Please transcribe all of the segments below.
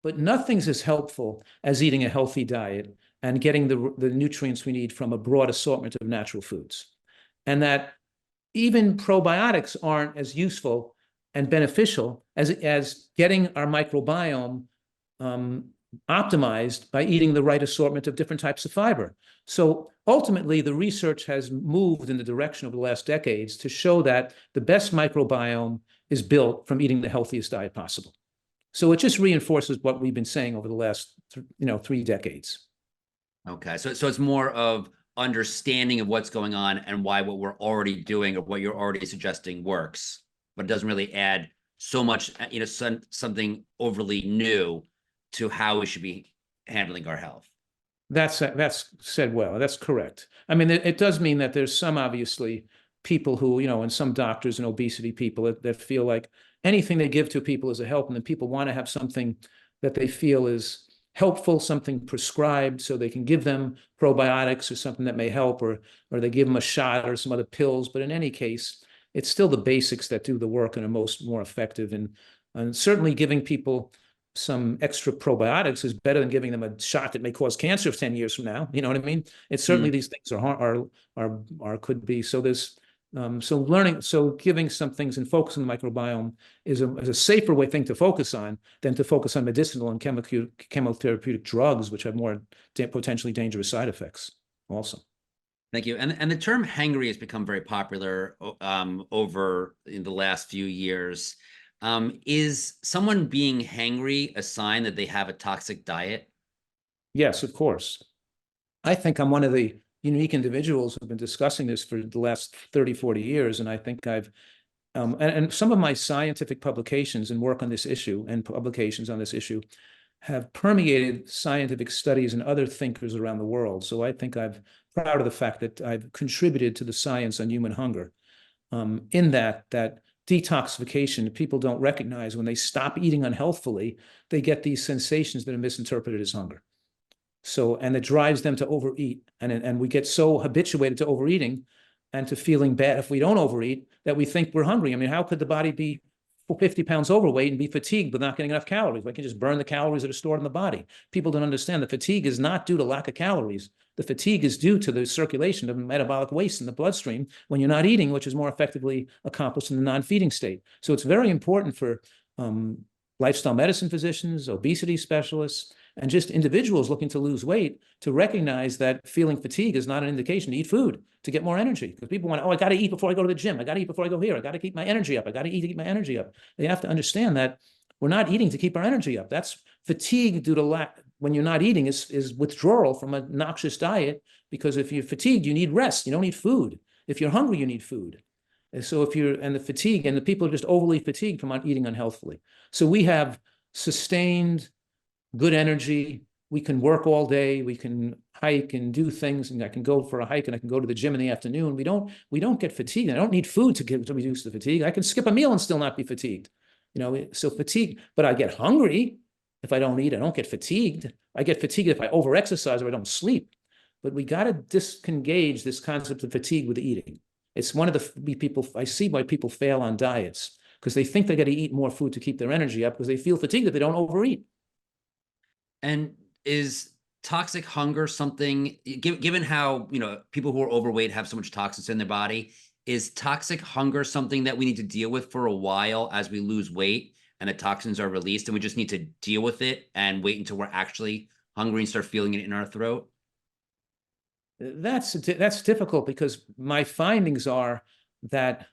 but nothing's as helpful as eating a healthy diet and getting the nutrients we need from a broad assortment of natural foods. And that even probiotics aren't as useful and beneficial as getting our microbiome optimized by eating the right assortment of different types of fiber. So ultimately, the research has moved in the direction over the last decades to show that the best microbiome is built from eating the healthiest diet possible. So it just reinforces what we've been saying over the last 3 decades. Okay, so it's more of understanding of what's going on and why what we're already doing or what you're already suggesting works, but it doesn't really add so much, something overly new to how we should be handling our health. That's said well. That's correct. I mean, it does mean that there's some obviously people who, and some doctors and obesity people that feel like anything they give to people is a help, and then people want to have something that they feel is helpful, something prescribed, so they can give them probiotics or something that may help, or they give them a shot or some other pills. But in any case, it's still the basics that do the work and are more effective. And certainly giving people some extra probiotics is better than giving them a shot that may cause cancer 10 years from now. You know what I mean? It's certainly these things are could be. So there's so giving some things and focusing on the microbiome is a safer thing to focus on than to focus on medicinal and chemotherapeutic drugs, which have more potentially dangerous side effects also. Thank you. And the term hangry has become very popular over in the last few years. Is someone being hangry a sign that they have a toxic diet? Yes, of course. I think I'm one of the unique individuals who've been discussing this for the last 30, 40 years. And I think I've, and some of my scientific publications and work on this issue and publications on this issue have permeated scientific studies and other thinkers around the world. So I think I'm proud of the fact that I've contributed to the science on human hunger, in that detoxification, people don't recognize when they stop eating unhealthfully, they get these sensations that are misinterpreted as hunger. So, and it drives them to overeat. And we get so habituated to overeating and to feeling bad if we don't overeat that we think we're hungry. I mean, how could the body be 50 pounds overweight and be fatigued but not getting enough calories? We can just burn the calories that are stored in the body. People don't understand that fatigue is not due to lack of calories. The fatigue is due to the circulation of metabolic waste in the bloodstream when you're not eating, which is more effectively accomplished in the non-feeding state. So it's very important for lifestyle medicine physicians, obesity specialists, and just individuals looking to lose weight to recognize that feeling fatigue is not an indication to eat food to get more energy. Because people want, I got to eat before I go to the gym. I got to eat before I go here. I got to keep my energy up. I got to eat to keep my energy up. They have to understand that we're not eating to keep our energy up. That's fatigue due to lack. When you're not eating is withdrawal from a noxious diet, because if you're fatigued, you need rest. You don't need food. If you're hungry, you need food. And so the fatigue, and the people are just overly fatigued from eating unhealthily. So we have sustained good energy. We can work all day. We can hike and do things. And I can go for a hike and I can go to the gym in the afternoon. We don't get fatigued. I don't need food to reduce the fatigue. I can skip a meal and still not be fatigued. So fatigue, but I get hungry if I don't eat. I don't get fatigued. I get fatigued if I overexercise or I don't sleep. But we got to disengage this concept of fatigue with eating. It's one of the people, I see why people fail on diets, because they think they got to eat more food to keep their energy up because they feel fatigued if they don't overeat. And is toxic hunger something, given how, people who are overweight have so much toxins in their body, is toxic hunger something that we need to deal with for a while as we lose weight and the toxins are released, and we just need to deal with it and wait until we're actually hungry and start feeling it in our throat? That's difficult, because my findings are that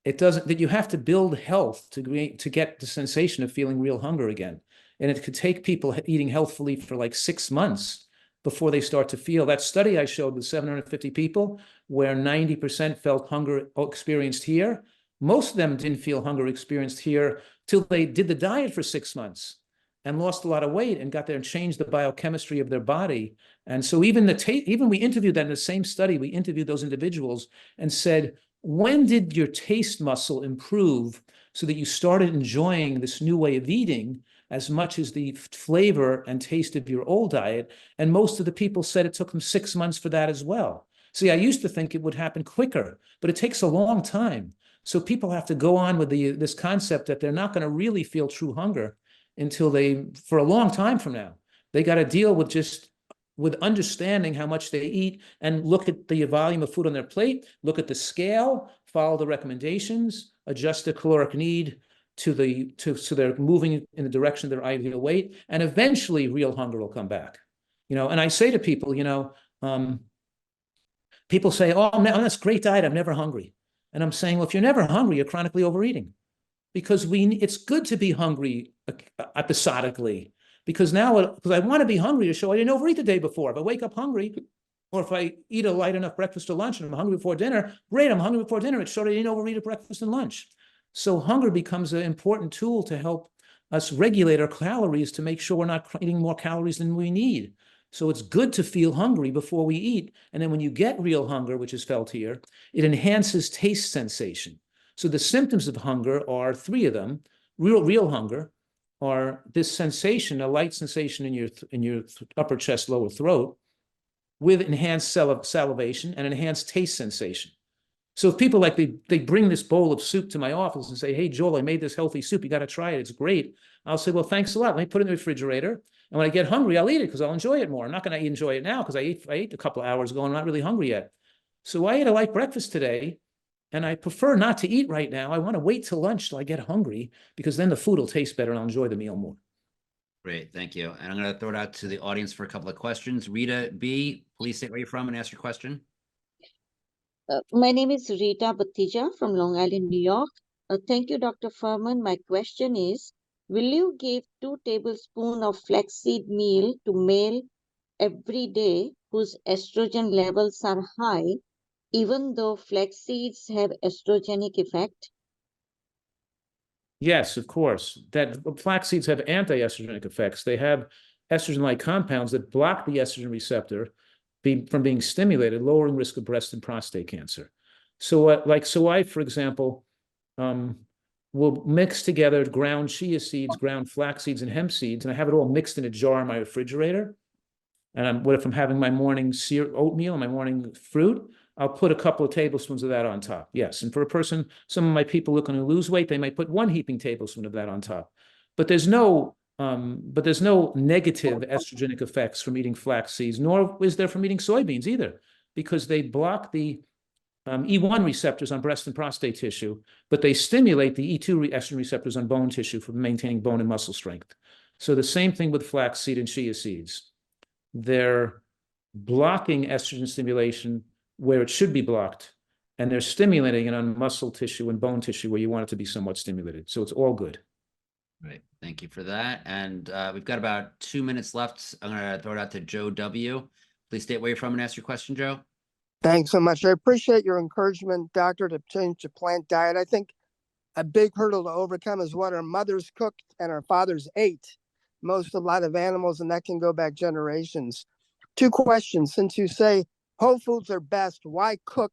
that you have to build health to get the sensation of feeling real hunger again. And it could take people eating healthfully for like 6 months before they start to feel. That study I showed with 750 people, where 90% felt hunger experienced here, most of them didn't feel hunger experienced here till they did the diet for 6 months and lost a lot of weight and got there and changed the biochemistry of their body. And so even we interviewed that in the same study, we interviewed those individuals and said, when did your taste muscle improve so that you started enjoying this new way of eating as much as the flavor and taste of your old diet? And most of the people said it took them 6 months for that as well. See, I used to think it would happen quicker, but it takes a long time. So people have to go on with this concept that they're not going to really feel true hunger until for a long time from now, they got to deal with understanding how much they eat and look at the volume of food on their plate, look at the scale, follow the recommendations, adjust the caloric need so they're moving in the direction of their ideal weight, and eventually real hunger will come back. And I say to people, people say, "Oh, on this great diet, I'm never hungry." And I'm saying, well, if you're never hungry, you're chronically overeating, because it's good to be hungry episodically. Because I want to be hungry to show I didn't overeat the day before. If I wake up hungry, or if I eat a light enough breakfast or lunch and I'm hungry before dinner, great, I'm hungry before dinner. It showed I didn't overeat at breakfast and lunch. So hunger becomes an important tool to help us regulate our calories to make sure we're not eating more calories than we need. So it's good to feel hungry before we eat. And then when you get real hunger, which is felt here, it enhances taste sensation. So the symptoms of hunger are three of them. Real hunger are this sensation, a light sensation in your upper chest, lower throat, with enhanced salivation and enhanced taste sensation. So if people they bring this bowl of soup to my office and say, "Hey, Joel, I made this healthy soup. You got to try it. It's great." I'll say, "Well, thanks a lot. Let me put it in the refrigerator. And when I get hungry, I'll eat it because I'll enjoy it more. I'm not going to enjoy it now because I ate a couple of hours ago and I'm not really hungry yet. So I ate a light breakfast today, and I prefer not to eat right now. I want to wait till lunch till I get hungry, because then the food will taste better and I'll enjoy the meal more." Great, thank you. And I'm going to throw it out to the audience for a couple of questions. Rita B, please state where you're from and ask your question. My name is Rita Batija from Long Island, New York. Thank you, Dr. Fuhrman. My question is, will you give 2 tablespoons of flaxseed meal to male every day whose estrogen levels are high, even though flax seeds have estrogenic effect? Yes, of course. That flax seeds have anti-estrogenic effects. They have estrogen-like compounds that block the estrogen receptor from being stimulated, lowering risk of breast and prostate cancer. So I, for example, will mix together ground chia seeds, ground flax seeds, and hemp seeds, and I have it all mixed in a jar in my refrigerator. And what if I'm having my morning oatmeal and my morning fruit? I'll put a couple of tablespoons of that on top. Yes. And for some of my people looking to lose weight, they might put 1 heaping tablespoon of that on top. But there's no negative estrogenic effects from eating flax seeds, nor is there from eating soybeans either, because they block the E1 receptors on breast and prostate tissue, but they stimulate the E2 estrogen receptors on bone tissue for maintaining bone and muscle strength. So the same thing with flax seed and chia seeds. They're blocking estrogen stimulation where it should be blocked, and they're stimulating it on muscle tissue and bone tissue where you want it to be somewhat stimulated. So it's all good. Right. Thank you for that. And we've got about 2 minutes left. I'm going to throw it out to Joe W. Please state where you're from and ask your question, Joe. Thanks so much. I appreciate your encouragement, doctor, to change to plant diet. I think a big hurdle to overcome is what our mothers cooked and our fathers ate. A lot of animals, and that can go back generations. 2 questions. Since you say whole foods are best, why cook,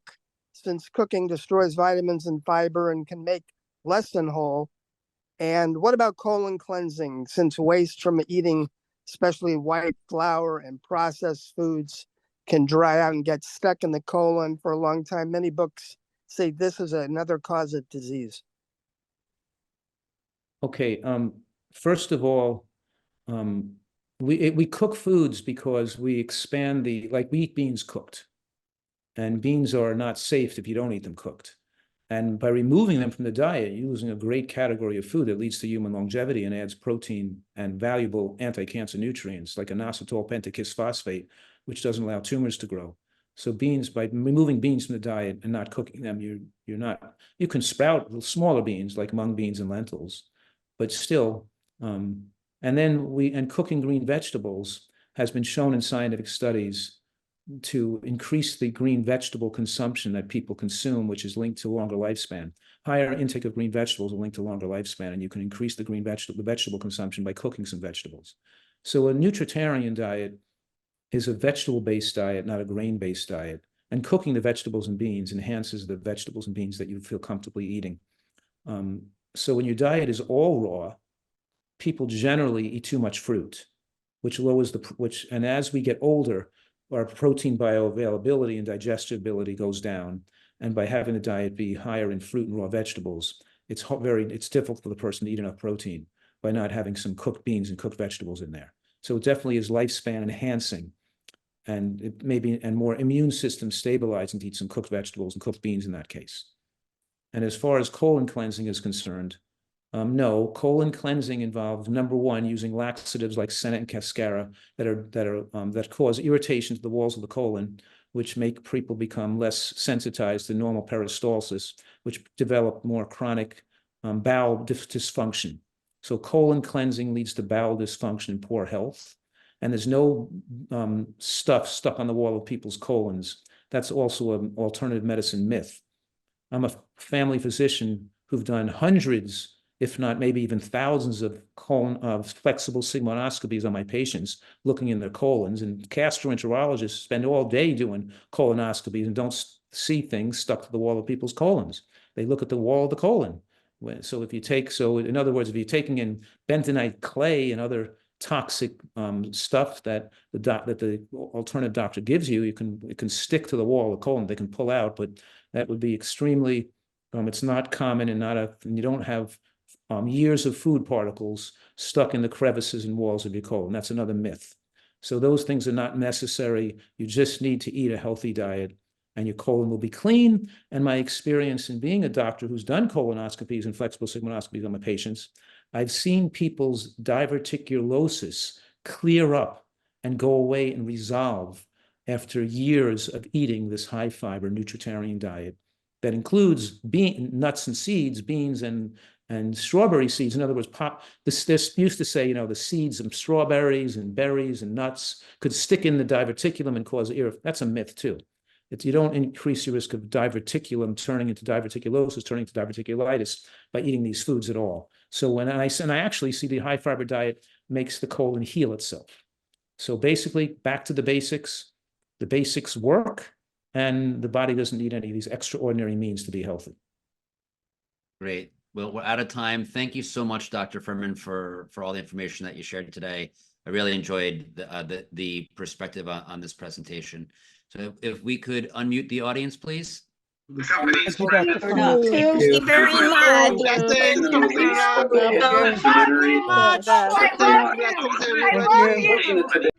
since cooking destroys vitamins and fiber and can make less than whole? And what about colon cleansing, since waste from eating, especially white flour and processed foods, can dry out and get stuck in the colon for a long time? Many books say this is another cause of disease. Okay. First of all, we cook foods because we expand we eat beans cooked, and beans are not safe if you don't eat them cooked. And by removing them from the diet, you're losing a great category of food that leads to human longevity and adds protein and valuable anti-cancer nutrients like inositol pentakisphosphate, which doesn't allow tumors to grow. So by removing beans from the diet and not cooking them, you can sprout smaller beans like mung beans and lentils, but still, and cooking green vegetables has been shown in scientific studies to increase the green vegetable consumption that people consume, which is linked to longer lifespan. Higher intake of green vegetables are linked to longer lifespan, and you can increase the vegetable consumption by cooking some vegetables. So a nutritarian diet is a vegetable-based diet, not a grain-based diet. And cooking the vegetables and beans enhances the vegetables and beans that you feel comfortably eating. So when your diet is all raw, people generally eat too much fruit, which lowers and as we get older, our protein bioavailability and digestibility goes down. And by having the diet be higher in fruit and raw vegetables, it's difficult for the person to eat enough protein. by not having some cooked beans and cooked vegetables in there. So it definitely is lifespan enhancing, and it maybe and more immune system stabilizing to eat some cooked vegetables and cooked beans in that case. And as far as colon cleansing is concerned, no, colon cleansing involves, number one, using laxatives like senna and cascara that cause irritation to the walls of the colon, which make people become less sensitized to normal peristalsis, which develop more chronic bowel dysfunction. So colon cleansing leads to bowel dysfunction and poor health. And there's no stuff stuck on the wall of people's colons. That's also an alternative medicine myth. I'm a family physician who've done hundreds, if not maybe even thousands of flexible sigmoidoscopies on my patients, looking in their colons. And gastroenterologists spend all day doing colonoscopies and don't see things stuck to the wall of people's colons. They look at the wall of the colon. So in other words, if you're taking in bentonite clay and other toxic stuff that the alternative doctor gives you, it can stick to the wall of the colon. They can pull out, but that would be extremely. It's not common, and you don't have years of food particles stuck in the crevices and walls of your colon. That's another myth. So those things are not necessary. You just need to eat a healthy diet, and your colon will be clean. And my experience in being a doctor who's done colonoscopies and flexible sigmoidoscopies on my patients, I've seen people's diverticulosis clear up and go away and resolve after years of eating this high fiber nutritarian diet that includes nuts and seeds, beans and strawberry seeds. In other words, they're used to say, the seeds of strawberries and berries and nuts could stick in the diverticulum and cause that's a myth too. You don't increase your risk of diverticulum turning into diverticulosis, turning to diverticulitis by eating these foods at all. So I actually see the high fiber diet makes the colon heal itself. So basically, back to the basics. The basics work, and the body doesn't need any of these extraordinary means to be healthy. Great. Well, we're out of time. Thank you so much, Dr. Fuhrman, for all the information that you shared today. I really enjoyed the perspective on this presentation. So if we could unmute the audience, please. Thank you very much. Thank you very much. Thank you.